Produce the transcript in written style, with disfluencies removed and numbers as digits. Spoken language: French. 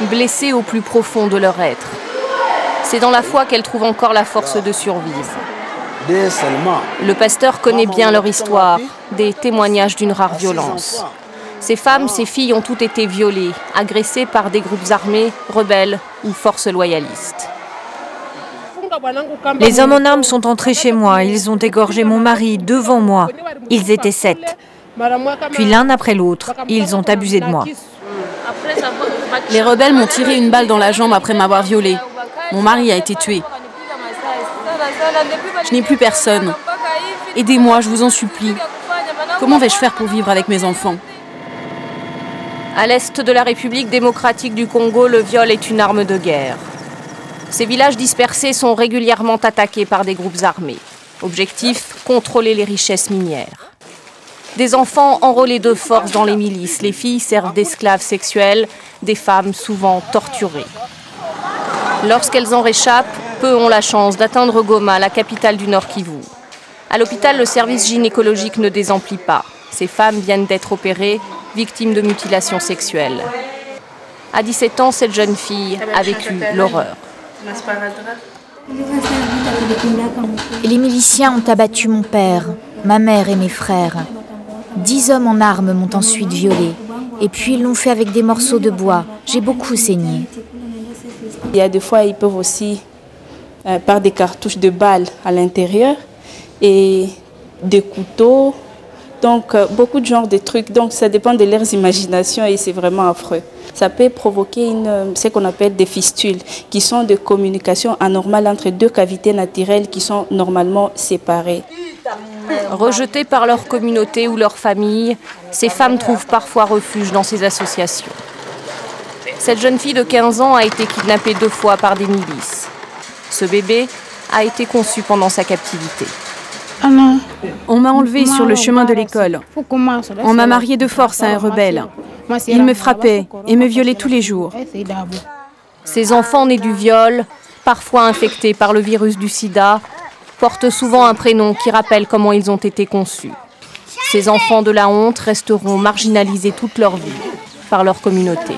blessées au plus profond de leur être. C'est dans la foi qu'elles trouvent encore la force de survivre. Le pasteur connaît bien leur histoire, des témoignages d'une rare violence. Ces femmes, ces filles ont toutes été violées, agressées par des groupes armés, rebelles ou forces loyalistes. Les hommes en armes sont entrés chez moi, ils ont égorgé mon mari devant moi. Ils étaient 7. Puis l'un après l'autre, ils ont abusé de moi. Les rebelles m'ont tiré une balle dans la jambe après m'avoir violée. Mon mari a été tué. Je n'ai plus personne. Aidez-moi, je vous en supplie. Comment vais-je faire pour vivre avec mes enfants ? À l'est de la République démocratique du Congo, le viol est une arme de guerre. Ces villages dispersés sont régulièrement attaqués par des groupes armés. Objectif, contrôler les richesses minières. Des enfants enrôlés de force dans les milices, les filles servent d'esclaves sexuels, des femmes souvent torturées. Lorsqu'elles en réchappent, peu ont la chance d'atteindre Goma, la capitale du Nord Kivu. À l'hôpital, le service gynécologique ne désemplit pas. Ces femmes viennent d'être opérées, victimes de mutilations sexuelles. À 17 ans, cette jeune fille a vécu l'horreur. Les miliciens ont abattu mon père, ma mère et mes frères. 10 hommes en armes m'ont ensuite violée. Et puis ils l'ont fait avec des morceaux de bois. J'ai beaucoup saigné. Il y a des fois, ils peuvent aussi, par des cartouches de balles à l'intérieur et des couteaux. Donc, beaucoup de genres de trucs. Donc, ça dépend de leurs imaginations et c'est vraiment affreux. Ça peut provoquer ce qu'on appelle des fistules, qui sont des communications anormales entre deux cavités naturelles qui sont normalement séparées. Rejetées par leur communauté ou leur famille, ces femmes trouvent parfois refuge dans ces associations. Cette jeune fille de 15 ans a été kidnappée 2 fois par des milices. Ce bébé a été conçu pendant sa captivité. On m'a enlevée sur le chemin de l'école. On m'a mariée de force à un rebelle. Il me frappait et me violait tous les jours. Ces enfants nés du viol, parfois infectés par le virus du sida, portent souvent un prénom qui rappelle comment ils ont été conçus. Ces enfants de la honte resteront marginalisés toute leur vie par leur communauté.